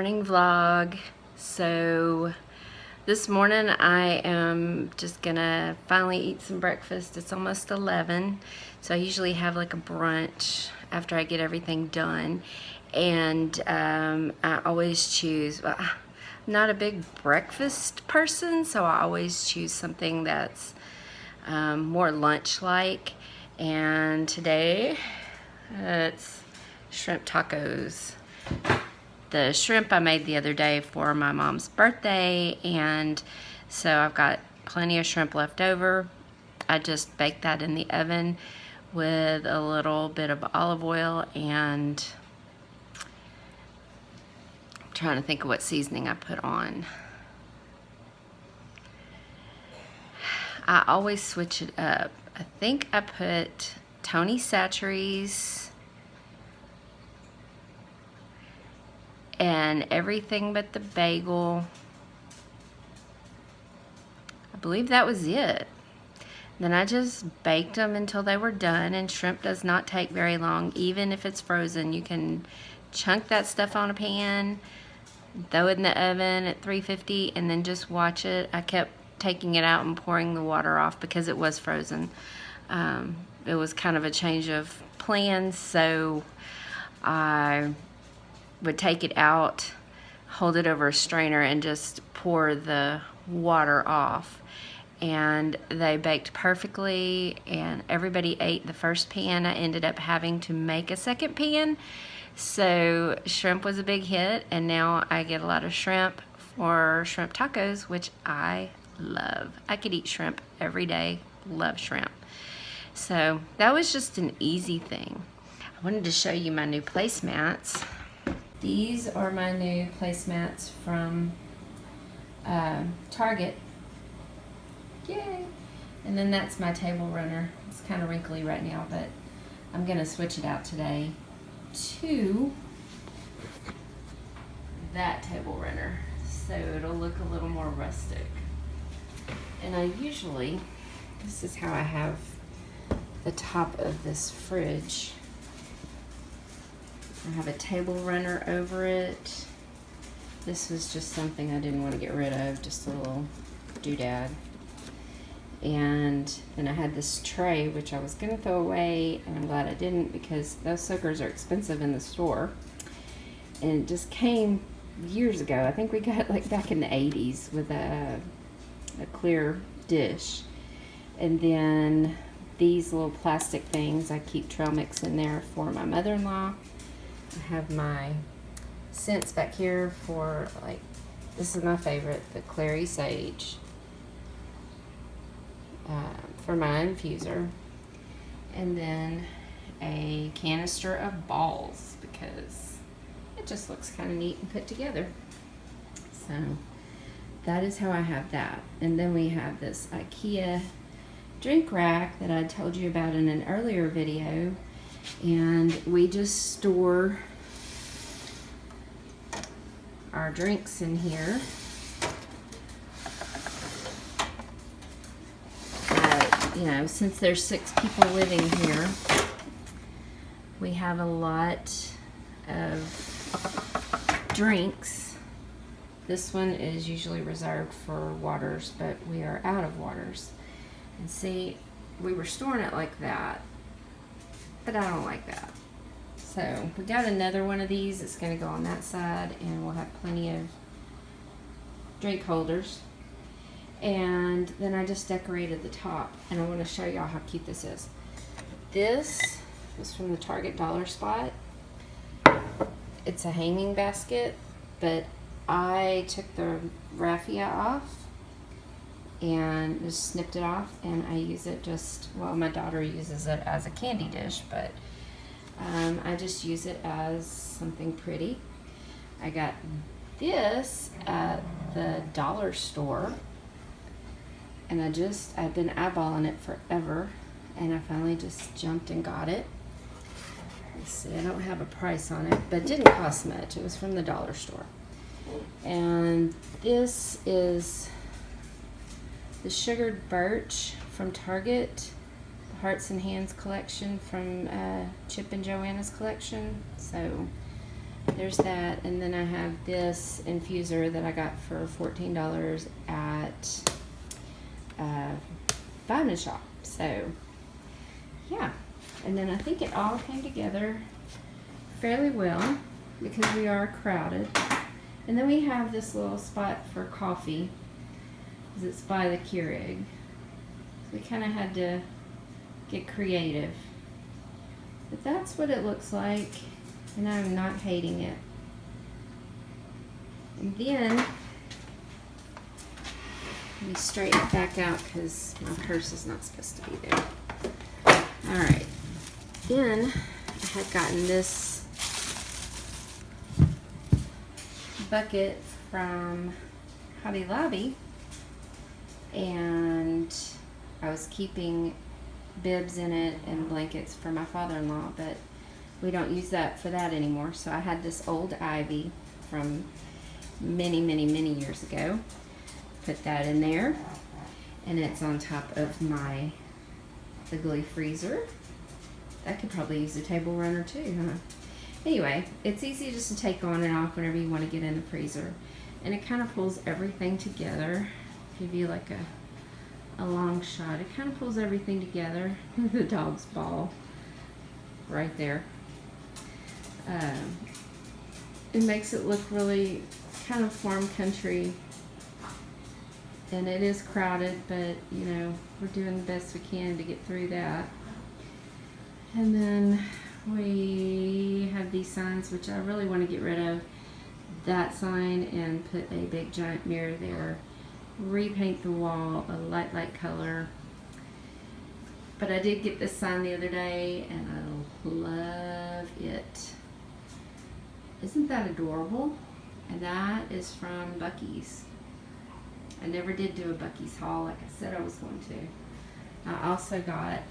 morning vlog. So this morning I am just gonna finally eat some breakfast. It's almost 11, so I usually have like a brunch after I get everything done, and I always choose, well, I'm not a big breakfast person, so I always choose something that's more lunch-like, and today it's shrimp tacos. The shrimp I made the other day for my mom's birthday, and so I've got plenty of shrimp left over. I just baked that in the oven with a little bit of olive oil, and I'm trying to think of what seasoning I put on. I always switch it up. I think I put Tony Chachere's and everything but the bagel. I believe that was it. Then I just baked them until they were done, and shrimp does not take very long, even if it's frozen. You can chunk that stuff on a pan, throw it in the oven at 350, and then just watch it. I kept taking it out and pouring the water off because it was frozen. It was kind of a change of plans, so I would take it out, hold it over a strainer, and just pour the water off. And they baked perfectly, and everybody ate the first pan. I ended up having to make a second pan, so shrimp was a big hit, and now I get a lot of shrimp for shrimp tacos, which I love. I could eat shrimp every day. Love shrimp. So that was just an easy thing. I wanted to show you my new placemats. These are my new placemats from Target. Yay! And then that's my table runner. It's kind of wrinkly right now, but I'm going to switch it out today to that table runner, so it'll look a little more rustic. And I usually, this is how I have the top of this fridge. I have a table runner over it. This was just something I didn't want to get rid of, just a little doodad. And then I had this tray, which I was going to throw away, and I'm glad I didn't, because those suckers are expensive in the store. And it just came years ago. I think we got it like back in the 80s with a clear dish. And then these little plastic things, I keep trail mix in there for my mother-in-law. I have my scents back here for, like, this is my favorite, the clary sage, for my infuser. And then a canister of balls, because it just looks kind of neat and put together. So that is how I have that. And then we have this IKEA drink rack that I told you about in an earlier video, and we just store our drinks in here. You know, since there's 6 people living here, we have a lot of drinks. This one is usually reserved for waters, but we are out of waters. And see, we were storing it like that, but I don't like that. So we got another one of these. It's going to go on that side, and we'll have plenty of drink holders. And then I just decorated the top, and I want to show y'all how cute this is. This was from the Target Dollar Spot. It's a hanging basket, but I took the raffia off and just snipped it off, and I use it just, well, my daughter uses it as a candy dish, but I just use it as something pretty. I got this at the dollar store, and I've been eyeballing it forever, and I finally just jumped and got it. Let's see, I don't have a price on it, but it didn't cost much. It was from the dollar store. And this is the sugared birch from Target, the Hearts and Hands collection from Chip and Joanna's collection. So there's that. And then I have this infuser that I got for $14 at Vitamin Shop. So yeah, and then I think it all came together fairly well because we are crowded. And then we have this little spot for coffee because it's by the Keurig. So we kind of had to get creative. But that's what it looks like, and I'm not hating it. And then, let me straighten it back out because my purse is not supposed to be there. Alright, then I had gotten this bucket from Hobby Lobby, and I was keeping bibs in it and blankets for my father-in-law, but we don't use that for that anymore. So I had this old Ivy from many years ago. Put that in there, and it's on top of my ugly freezer. That could probably use a table runner too, huh? Anyway, it's easy just to take on and off whenever you want to get in the freezer, and it kind of pulls everything together. Give you like a long shot. It kind of pulls everything together. The dog's ball right there. It makes it look really kind of farm country, and it is crowded, but you know, we're doing the best we can to get through that. And then we have these signs, which I really want to get rid of. That sign and put a big giant mirror there. Repaint the wall a light color. But I did get this sign the other day, and I love it. Isn't that adorable? And that is from Buc-ee's. I never did do a Buc-ee's haul like I said I was going to. I also got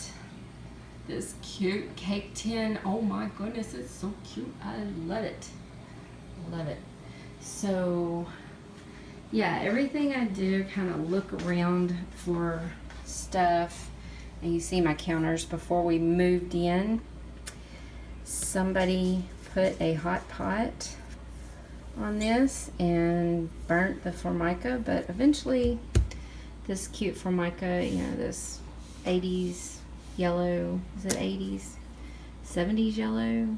this cute cake tin. Oh my goodness, it's so cute. I love it. Love it. So yeah, everything I do, kind of look around for stuff. And you see my counters. Before we moved in, somebody put a hot pot on this and burnt the Formica, but eventually this cute Formica, you know, this 80s yellow, is it 80s? 70s yellow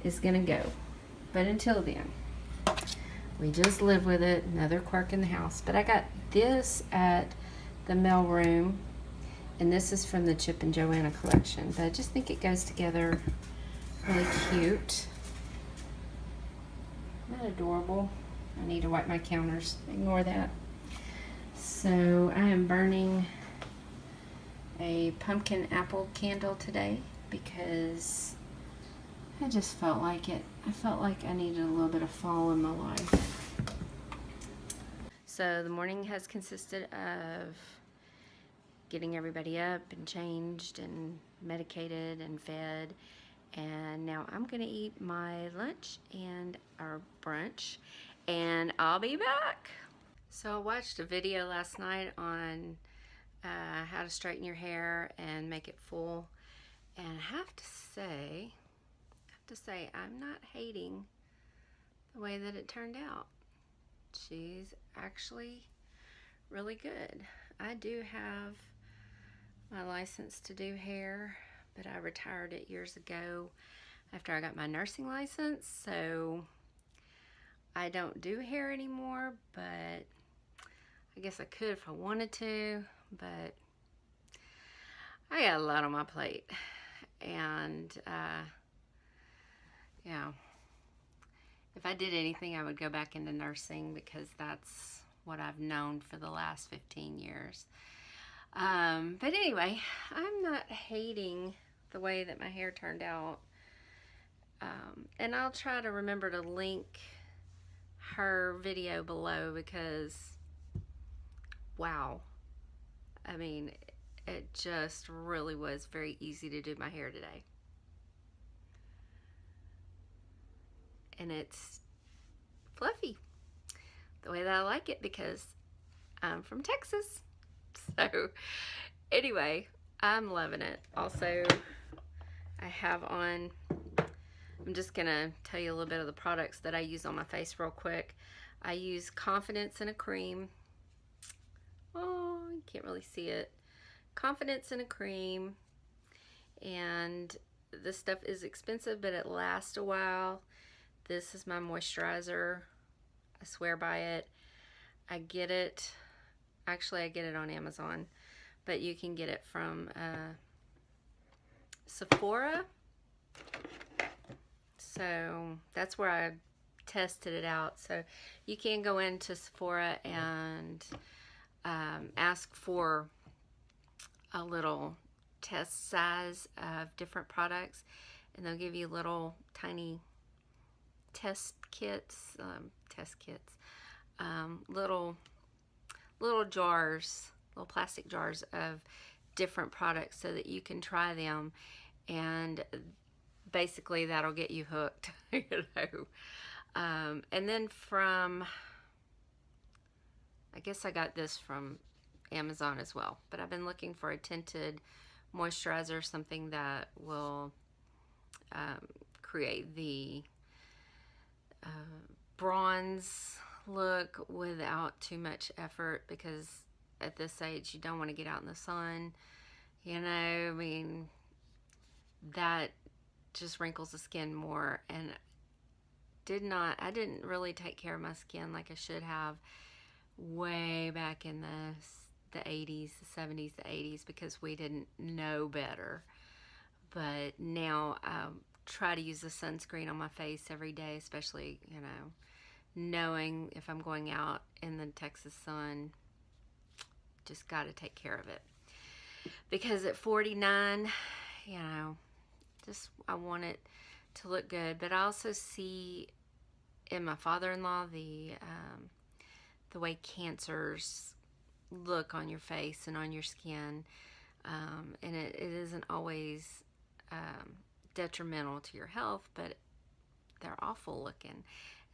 is gonna go. But until then, we just live with it. Another quirk in the house. But I got this at the mail room, and this is from the Chip and Joanna collection. But I just think it goes together really cute. Isn't that adorable? I need to wipe my counters. Ignore that. So I am burning a pumpkin apple candle today because I just felt like it. I felt like I needed a little bit of fall in my life. So the morning has consisted of getting everybody up and changed and medicated and fed. And now I'm gonna eat my lunch and our brunch, and I'll be back. So I watched a video last night on how to straighten your hair and make it full, and I have to say I'm not hating the way that it turned out. She's actually really good. I do have my license to do hair, but I retired it years ago after I got my nursing license, so I don't do hair anymore, but I guess I could if I wanted to, but I got a lot on my plate, and yeah, if I did anything, I would go back into nursing because that's what I've known for the last 15 years. But anyway, I'm not hating the way that my hair turned out. And I'll try to remember to link her video below because, wow. I mean, it just really was very easy to do my hair today. And it's fluffy the way that I like it because I'm from Texas. So anyway, I'm loving it. Also, I have on I'm just gonna tell you a little bit of the products that I use on my face real quick. I use Confidence in a cream. Oh, you can't really see it. Confidence in a cream. And this stuff is expensive, but it lasts a while. This is my moisturizer. I swear by it. I get it, actually I get it on Amazon, but you can get it from Sephora. So that's where I tested it out. So you can go into Sephora and ask for a little test size of different products, and they'll give you little tiny test kits, little jars, little plastic jars of different products so that you can try them, and basically that'll get you hooked. You know. And then from, I guess I got this from Amazon as well, but I've been looking for a tinted moisturizer, something that will create the bronze look without too much effort, because at this age you don't want to get out in the sun, you know. I mean, that just wrinkles the skin more, and I didn't really take care of my skin like I should have way back in the 80s, the 70s, the 80s, because we didn't know better. But now I try to use the sunscreen on my face every day, especially, you know, knowing if I'm going out in the Texas sun, just got to take care of it. Because at 49, you know, just I want it to look good. But I also see in my father-in-law the way cancers look on your face and on your skin, and it isn't always detrimental to your health, but they're awful looking,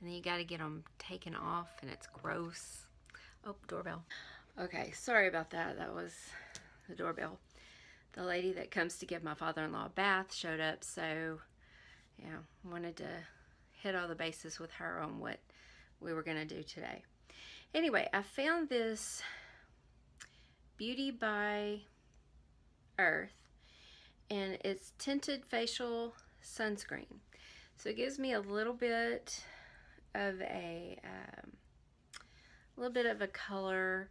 and then you got to get them taken off, and it's gross. Oh, doorbell. Okay, sorry about that. That was the doorbell. The lady that comes to give my father-in-law a bath showed up, so yeah, wanted to hit all the bases with her on what we were going to do today. Anyway, I found this Beauty by Earth, and it's tinted facial sunscreen. So it gives me a little bit of a color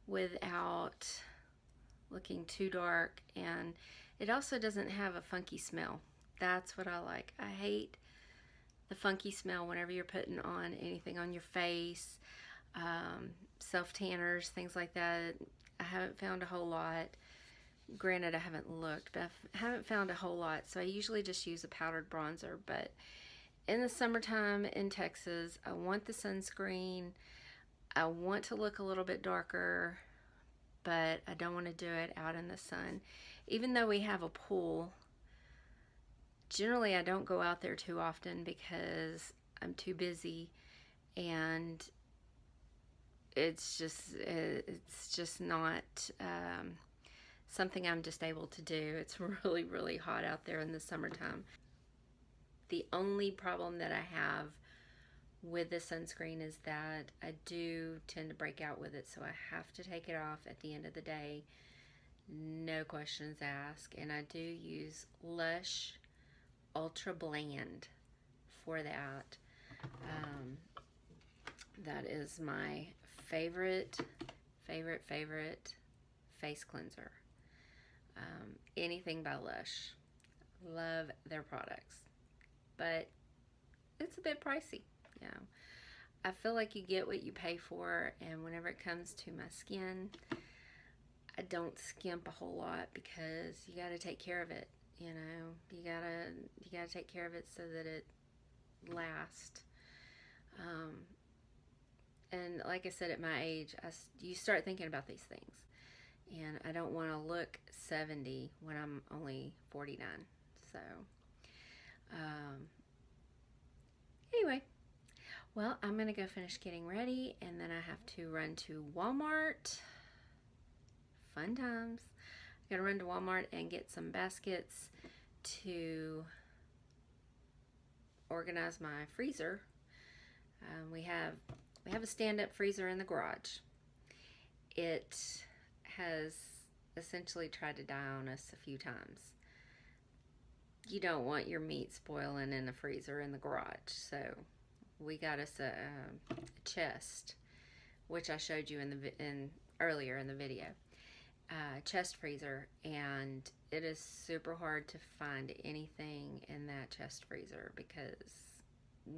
without looking too dark, and it also doesn't have a funky smell. That's what I like. I hate the funky smell whenever you're putting on anything on your face, self-tanners, things like that. I haven't found a whole lot. Granted, I haven't looked, but I haven't found a whole lot, so I usually just use a powdered bronzer. But in the summertime in Texas, I want the sunscreen. I want to look a little bit darker, but I don't want to do it out in the sun. Even though we have a pool, generally I don't go out there too often because I'm too busy, and it's just not something I'm just able to do. It's really, really hot out there in the summertime. The only problem that I have with the sunscreen is that I do tend to break out with it, so I have to take it off at the end of the day, no questions asked. And I do use Lush Ultra Bland for that. That is my favorite face cleanser. Anything by Lush. Love their products, but it's a bit pricey. You know, I feel like you get what you pay for, and whenever it comes to my skin, I don't skimp a whole lot, because you got to take care of it. You know, you gotta take care of it so that it lasts. And like I said, at my age, you start thinking about these things, and I don't want to look 70 when I'm only 49. So, anyway, well, I'm gonna go finish getting ready, and then I have to run to Walmart. Fun times. I gotta run to Walmart and get some baskets to organize my freezer. We have a stand-up freezer in the garage. It has essentially tried to die on us a few times. You don't want your meat spoiling in the freezer in the garage, so we got us a chest, which I showed you earlier in the video. Chest freezer, and it is super hard to find anything in that chest freezer because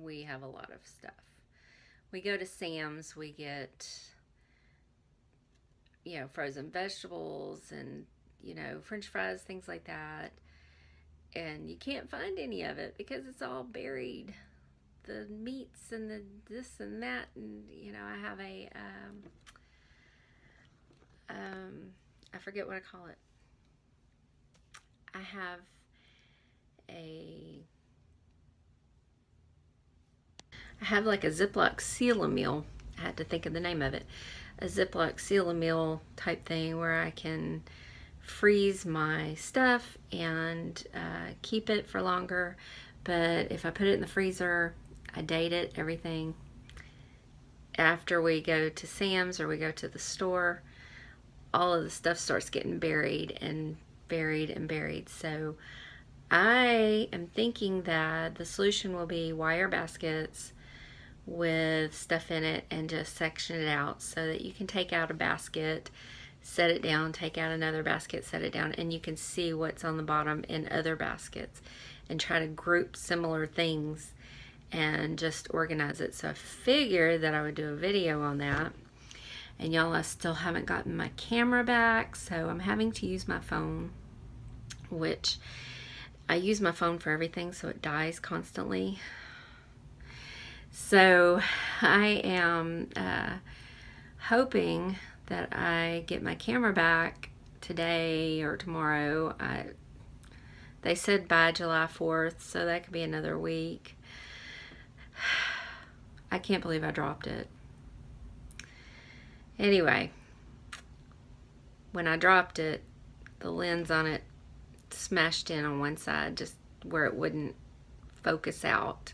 we have a lot of stuff. We go to Sam's, we get, frozen vegetables and, French fries, things like that. And you can't find any of it because it's all buried. The meats and the this and that. And, I have I forget what I call it. I have like a Ziploc seal-a-meal. I had to think of the name of it. A Ziploc seal-a-meal type thing where I can freeze my stuff and keep it for longer. But if I put it in the freezer, I date it, everything. After we go to Sam's or we go to the store, all of the stuff starts getting buried and buried and buried. So I am thinking that the solution will be wire baskets with stuff in it and just section it out so that you can take out a basket, set it down, take out another basket, set it down, and you can see what's on the bottom in other baskets and try to group similar things and just organize it. So I figured that I would do a video on that. And y'all, I still haven't gotten my camera back, so I'm having to use my phone, which I use my phone for everything, so it dies constantly. So I am hoping that I get my camera back today or tomorrow. They said by July 4th, so that could be another week. I can't believe I dropped it. Anyway, when I dropped it, the lens on it smashed in on one side, just where it wouldn't focus out.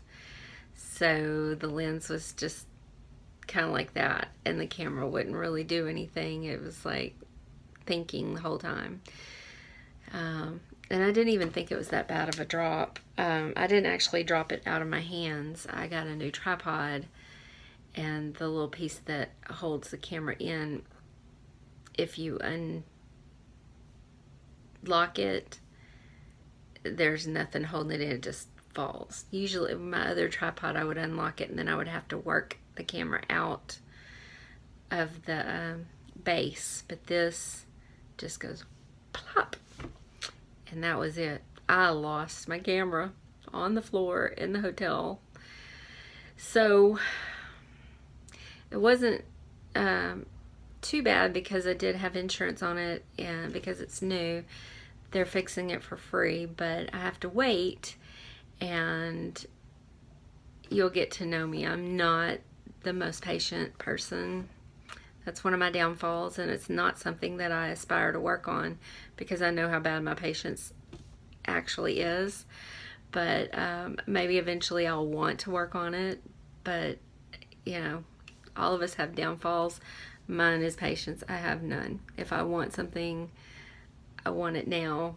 So the lens was just kind of like that, and the camera wouldn't really do anything. It was like thinking the whole time. And I didn't even think it was that bad of a drop. I didn't actually drop it out of my hands. I got a new tripod, and the little piece that holds the camera in, if you unlock it, there's nothing holding it in, it just falls. Usually my other tripod, I would unlock it and then I would have to work the camera out of the base, but this just goes plop, and that was it. I lost my camera on the floor in the hotel. So it wasn't too bad because I did have insurance on it, and because it's new, they're fixing it for free, but I have to wait, and you'll get to know me. I'm not the most patient person. That's one of my downfalls, and it's not something that I aspire to work on because I know how bad my patience actually is. But maybe eventually I'll want to work on it, but all of us have downfalls. Mine is patience. I have none. If I want something, I want it now.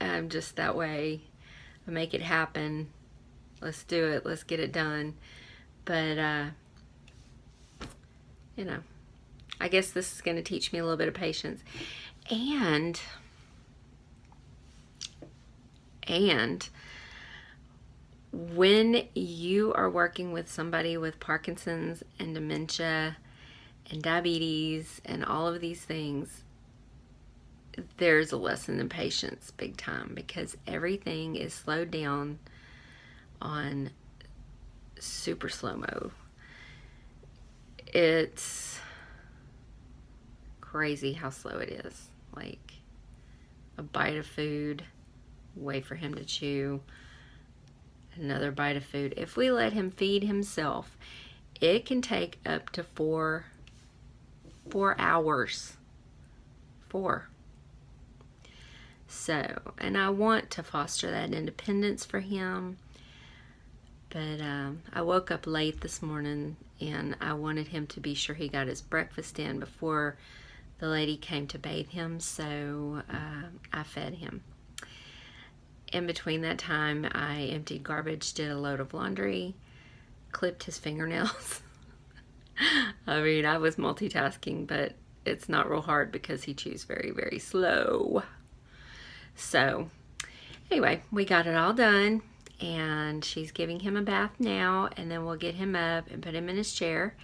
I'm just that way. I make it happen. Let's do it. Let's get it done. But, I guess this is going to teach me a little bit of patience. And when you are working with somebody with Parkinson's and dementia and diabetes and all of these things, there's a lesson in patience big time, because everything is slowed down on super slow-mo. It's crazy how slow it is. Like a bite of food, wait for him to chew, another bite of food. If we let him feed himself, it can take up to 4 hours. 4. So, and I want to foster that independence for him. But I woke up late this morning, and I wanted him to be sure he got his breakfast in before the lady came to bathe him, so I fed him. In between that time, I emptied garbage, did a load of laundry, clipped his fingernails. I mean, I was multitasking, but it's not real hard because he chews very, very slow. So, anyway, we got it all done, and she's giving him a bath now, and then we'll get him up and put him in his chair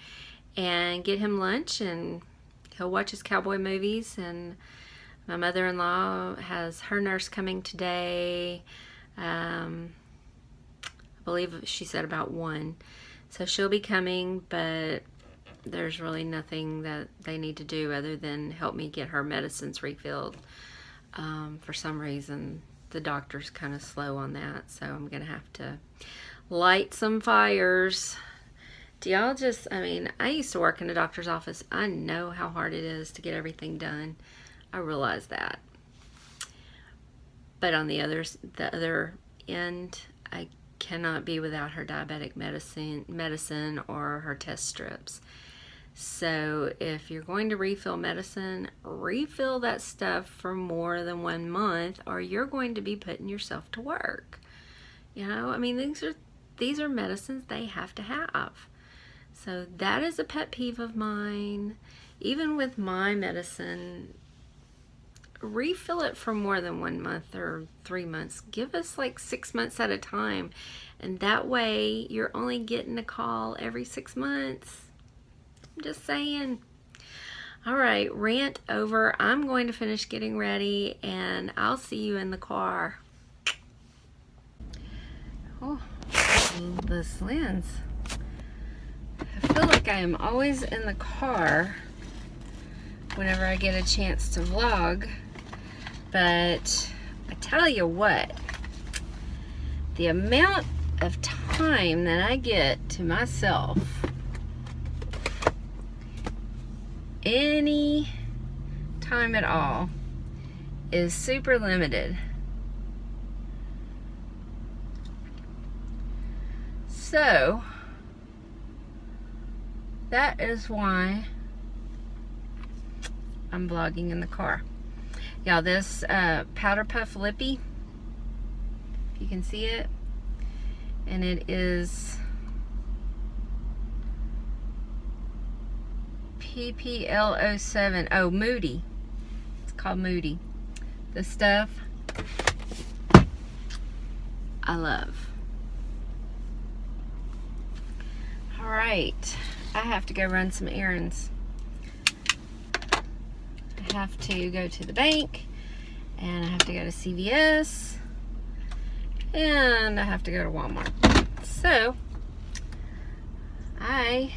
and get him lunch, and he'll watch his cowboy movies. And my mother-in-law has her nurse coming today. I believe she said about 1. So she'll be coming, but there's really nothing that they need to do other than help me get her medicines refilled. For some reason, the doctor's kind of slow on that, so I'm going to have to light some fires. Do y'all just, I mean, I used to work in a doctor's office. I know how hard it is to get everything done. I realize that. But on the other end, I cannot be without her diabetic medicine or her test strips. So if you're going to refill medicine, refill that stuff for more than 1 month, or you're going to be putting yourself to work. You know, I mean, these are medicines they have to have. So that is a pet peeve of mine. Even with my medicine, refill it for more than 1 month or 3 months. Give us like 6 months at a time. And that way you're only getting a call every 6 months. I'm just saying. All right, rant over. I'm going to finish getting ready, and I'll see you in the car. Oh, this lens. I feel like I am always in the car whenever I get a chance to vlog, but I tell you what, the amount of time that I get to myself any time at all is super limited. So that is why I'm vlogging in the car. Y'all, this Powder Puff Lippy, if you can see it, and it is PPL07. Oh, Moody. It's called Moody. This stuff I love. All right, I have to go run some errands. I have to go to the bank, and I have to go to CVS, and I have to go to Walmart. So I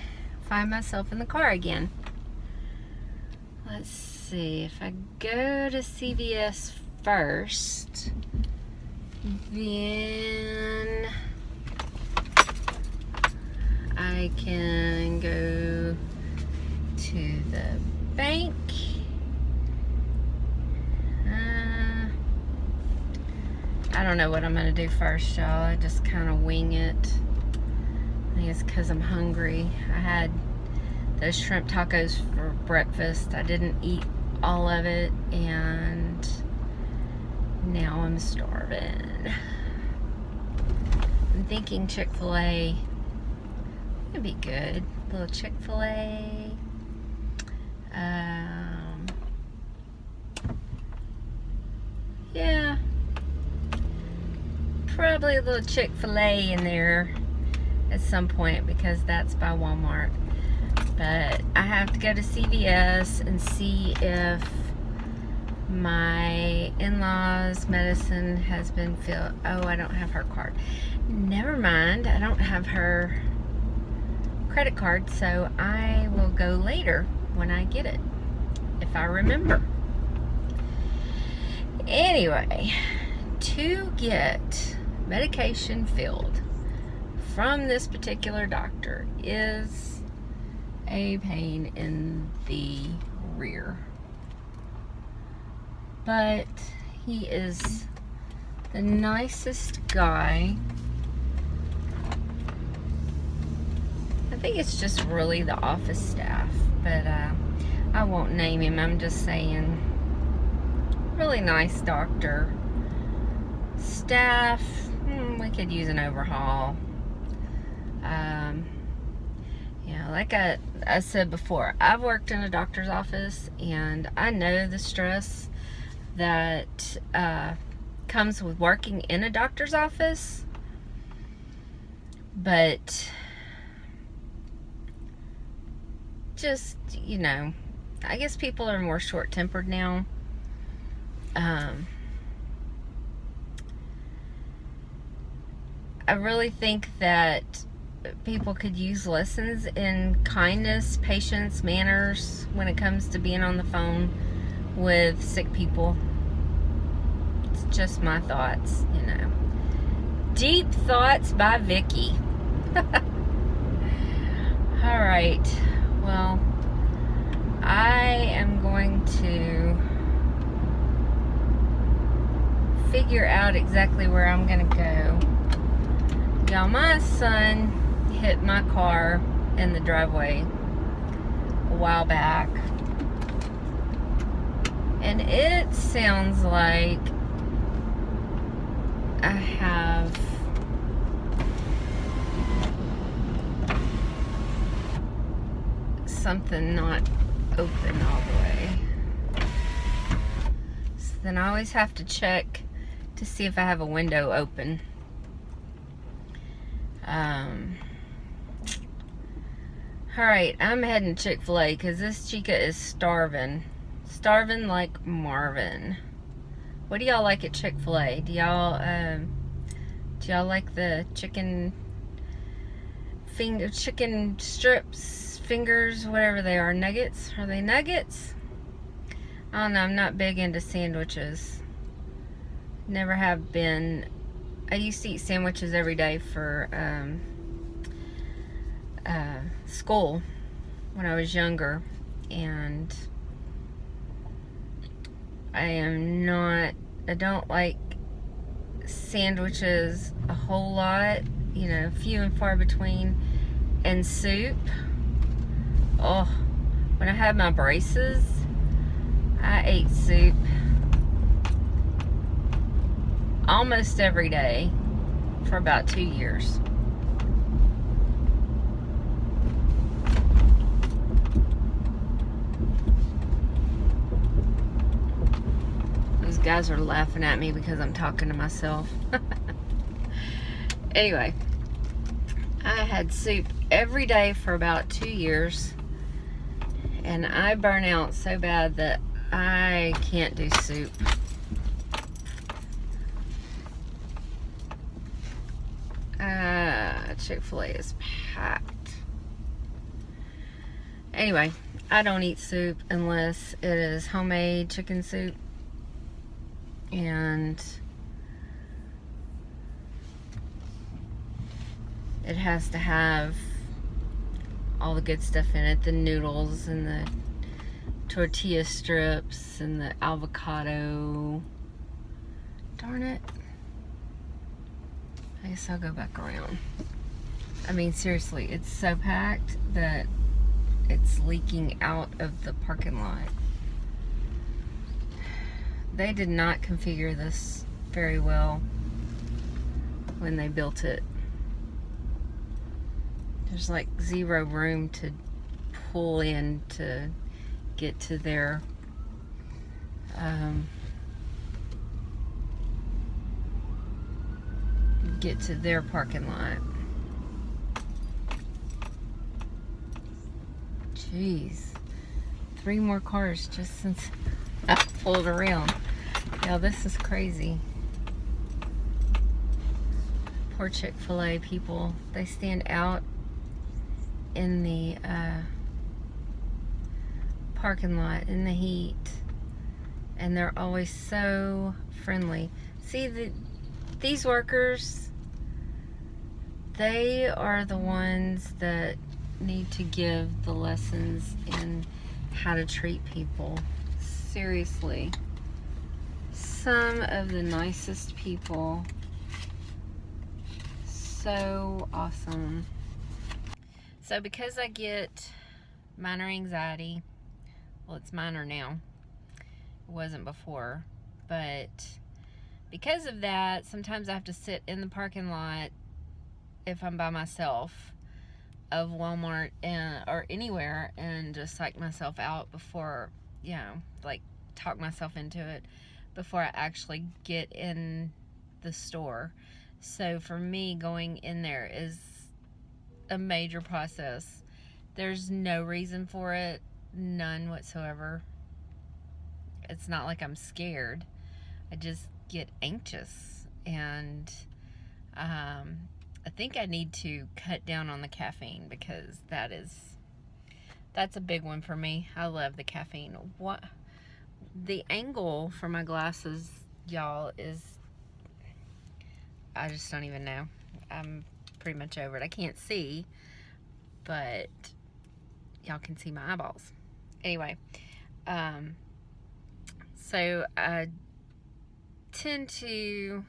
find myself in the car again. Let's see, if I go to CVS first, then I can go to the bank. I don't know what I'm going to do first, y'all. I just kind of wing it. I think it's because I'm hungry. I had those shrimp tacos for breakfast. I didn't eat all of it, and now I'm starving. I'm thinking Chick-fil-A would be good. A little Chick-fil-A. Yeah. Probably a little Chick-fil-A in there at some point, because that's by Walmart. But I have to go to CVS and see if my in-laws' medicine has been filled. Oh, I don't have her card. Never mind, I don't have her credit card, so I will go later when I get it, if I remember. Anyway, to get medication filled from this particular doctor is a pain in the rear. But he is the nicest guy think it's just really the office staff, but I won't name him. I'm just saying, really nice doctor. Staff, we could use an overhaul. Yeah, like I said before, I've worked in a doctor's office, and I know the stress that comes with working in a doctor's office, but just, you know, I guess people are more short-tempered now. I really think that people could use lessons in kindness, patience, manners when it comes to being on the phone with sick people. It's just my thoughts, you know. Deep Thoughts by Vicky. Alright, well, I am going to figure out exactly where I'm going to go. Y'all, my son hit my car in the driveway a while back, and it sounds like I have something not open all the way. So then I always have to check to see if I have a window open. Alright, I'm heading to Chick-fil-A because this chica is starving. Starving like Marvin. What do y'all like at Chick-fil-A? Do y'all like the chicken strips, fingers, whatever they are? Nuggets? Are they nuggets? I don't know, I'm not big into sandwiches. Never have been. I used to eat sandwiches every day for school when I was younger, and I don't like sandwiches a whole lot, you know, few and far between. And soup, oh, when I had my braces, I ate soup almost every day for about 2 years. Those guys are laughing at me because I'm talking to myself. Anyway, I had soup every day for about 2 years, and I burn out so bad that I can't do soup. Chick-fil-A is packed. Anyway, I don't eat soup unless it is homemade chicken soup, and it has to have all the good stuff in it, the noodles and the tortilla strips and the avocado. Darn it. I guess I'll go back around. I mean, seriously, it's so packed that it's leaking out of the parking lot. They did not configure this very well when they built it. There's like zero room to pull in to get to their parking lot. Jeez, 3 more cars just since I pulled around. Now this is crazy. Poor Chick-fil-A people. They stand out in the parking lot in the heat, and they're always so friendly. See, these workers, they are the ones that need to give the lessons in how to treat people. Seriously, some of the nicest people. So awesome. So because I get minor anxiety, well, it's minor now. It wasn't before. But because of that, sometimes I have to sit in the parking lot if I'm by myself of Walmart or anywhere and just psych myself out before, like talk myself into it before I actually get in the store. So for me, going in there is a major process. There's no reason for it, none whatsoever. It's not like I'm scared. I just get anxious, and I think I need to cut down on the caffeine, because that's a big one for me. I love the caffeine. What the angle for my glasses, y'all, is, I just don't even know. I'm pretty much over it. I can't see, but y'all can see my eyeballs. Anyway, so I tend to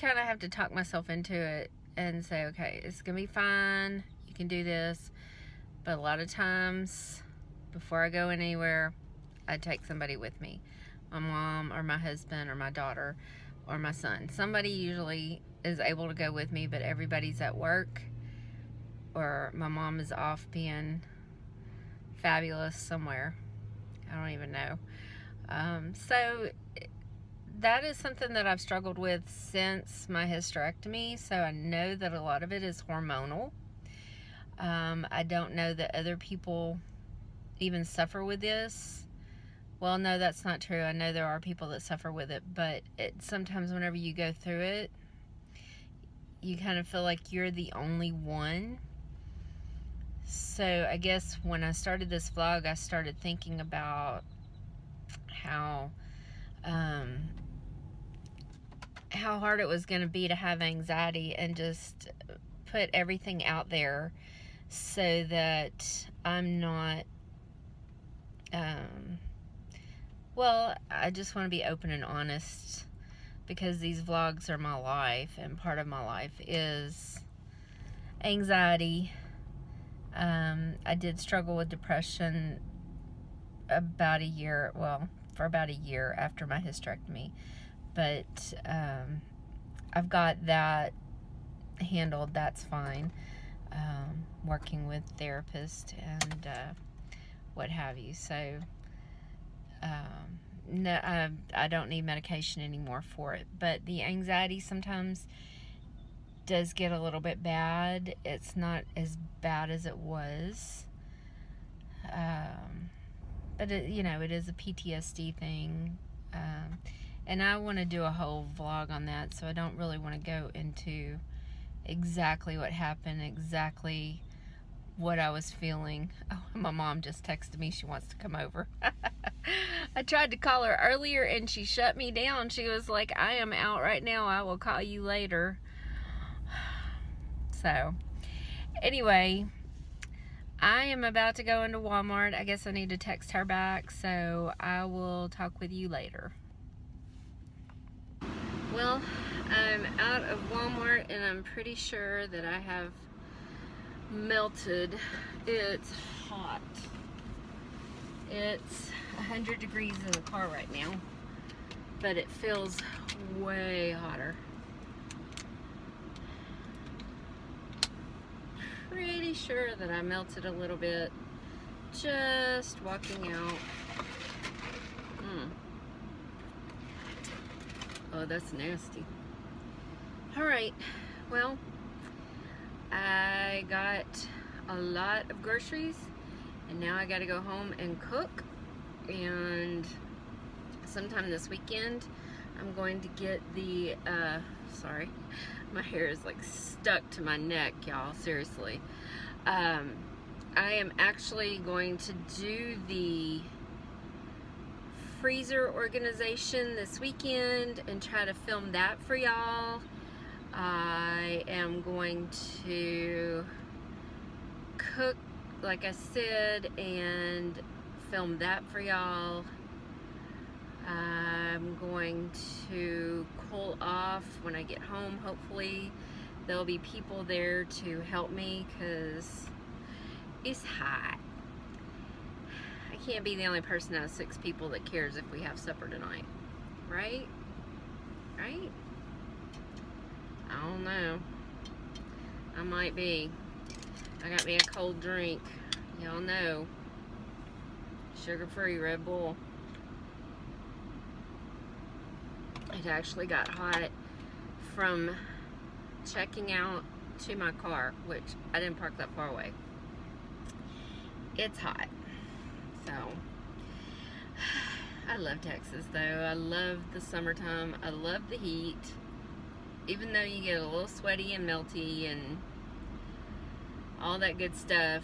kind of have to talk myself into it and say, okay, it's gonna be fine, you can do this. But a lot of times before I go anywhere, I take somebody with me, my mom or my husband or my daughter or my son. Somebody usually is able to go with me, but everybody's at work, or my mom is off being fabulous somewhere. I don't even know. So that is something that I've struggled with since my hysterectomy. So I know that a lot of it is hormonal. I don't know that other people even suffer with this. Well, no, that's not true. I know there are people that suffer with it, but sometimes whenever you go through it, you kind of feel like you're the only one. So I guess when I started this vlog, I started thinking about how hard it was going to be to have anxiety, and just put everything out there so that I'm not, well, I just want to be open and honest, because these vlogs are my life, and part of my life is anxiety. I did struggle with depression for about a year after my hysterectomy, but I've got that handled. That's fine. Working with therapists and what have you. So no, I don't need medication anymore for it. But the anxiety sometimes does get a little bit bad. It's not as bad as it was. But it is a PTSD thing. And I want to do a whole vlog on that, so I don't really want to go into exactly what happened, exactly what I was feeling. Oh, my mom just texted me she wants to come over. I tried to call her earlier and she shut me down. She was like, I am out right now, I will call you later. So anyway, I am about to go into Walmart. I guess I need to text her back, so I will talk with you later. Well, I'm out of Walmart, and I'm pretty sure that I have melted. It's hot. It's 100 degrees in the car right now, but it feels way hotter. Pretty sure that I melted a little bit just walking out. Oh, that's nasty. Alright, well, I got a lot of groceries, and now I gotta go home and cook. And sometime this weekend, I'm going to get the, sorry, my hair is like stuck to my neck, y'all, seriously. I am actually going to do the freezer organization this weekend and try to film that for y'all. I am going to cook, like I said, and film that for y'all. I'm going to cool off when I get home, hopefully, There'll be people there to help me because it's hot. I can't be the only person out of 6 people that cares if we have supper tonight. Right? Right? I don't know. I might be. I got me a cold drink. Y'all know. Sugar-free Red Bull. It actually got hot from checking out to my car, which I didn't park that far away. It's hot. So, I love Texas though. I love the summertime. I love the heat. Even though you get a little sweaty and melty and all that good stuff,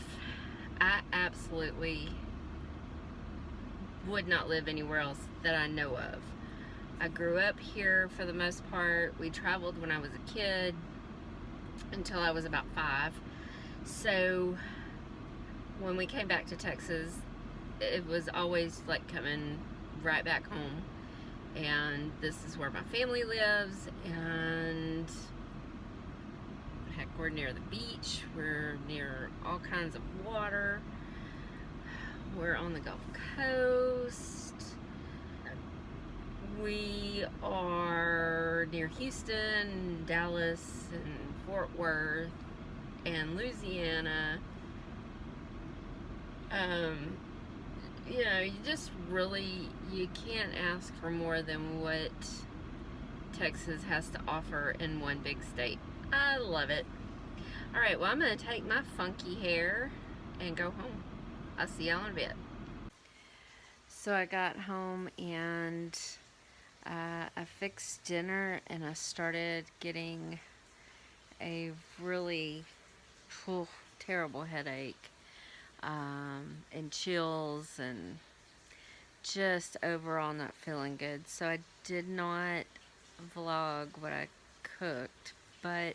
I absolutely would not live anywhere else that I know of. I grew up here for the most part. We traveled when I was a kid until I was about 5. So when we came back to Texas, it was always like coming right back home. And this is where my family lives, and heck, we're near the beach. We're near all kinds of water. We're on the Gulf Coast. We are near Houston, Dallas, and Fort Worth, and Louisiana. You know, you just really, you can't ask for more than what Texas has to offer in one big state. I love it. Alright, well, I'm going to take my funky hair and go home. I'll see y'all in a bit. So I got home and I fixed dinner, and I started getting a really terrible headache and chills and just overall not feeling good. So I did not vlog what I cooked, but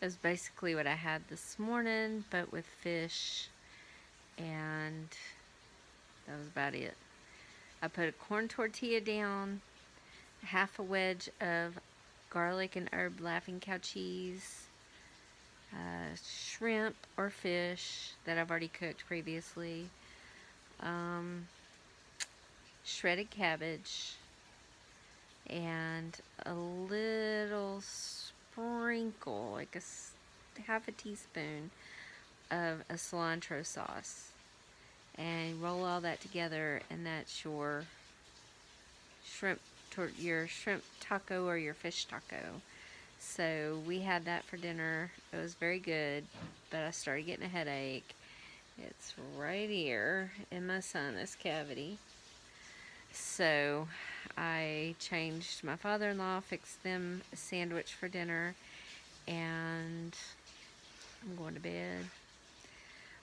it was basically what I had this morning, but with fish, and that was about it. I put a corn tortilla down, half a wedge of garlic and herb Laughing Cow cheese, shrimp or fish that I've already cooked previously, shredded cabbage, and a little sprinkle, like half a teaspoon of a cilantro sauce. And roll all that together, and that's your shrimp taco or your fish taco. So we had that for dinner. It was very good, but I started getting a headache. It's right here in my sinus cavity. So I changed my father-in-law, fixed them a sandwich for dinner, and I'm going to bed.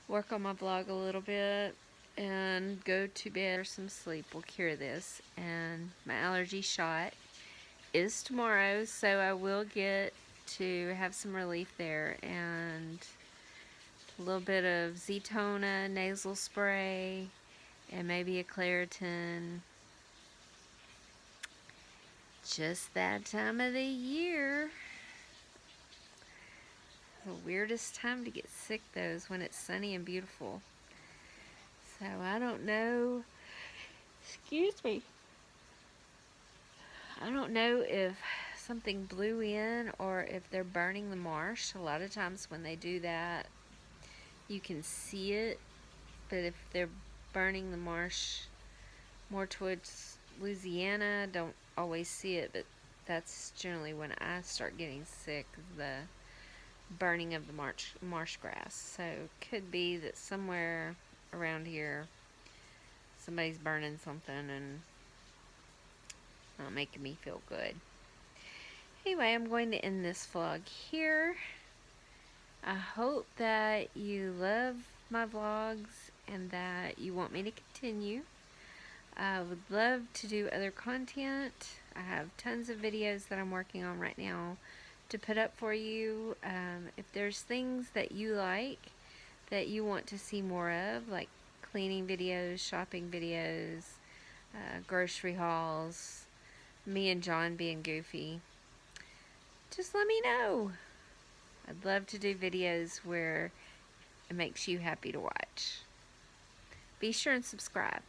Work on my vlog a little bit and go to bed, or some sleep will cure this. And my allergy shot is tomorrow, so I will get to have some relief there, and a little bit of Zetona nasal spray and maybe a Claritin. Just that time of the year. The weirdest time to get sick though is when it's sunny and beautiful. So I don't know. Excuse me. I don't know if something blew in or if they're burning the marsh. A lot of times when they do that, you can see it. But if they're burning the marsh more towards Louisiana, don't always see it. But that's generally when I start getting sick, the burning of the marsh grass. So could be that somewhere around here somebody's burning something and not making me feel good. Anyway, I'm going to end this vlog here. I hope that you love my vlogs and that you want me to continue. I would love to do other content. I have tons of videos that I'm working on right now to put up for you. If there's things that you like that you want to see more of, like cleaning videos, shopping videos, grocery hauls, me and John being goofy, just let me know. I'd love to do videos where it makes you happy to watch. Be sure and subscribe.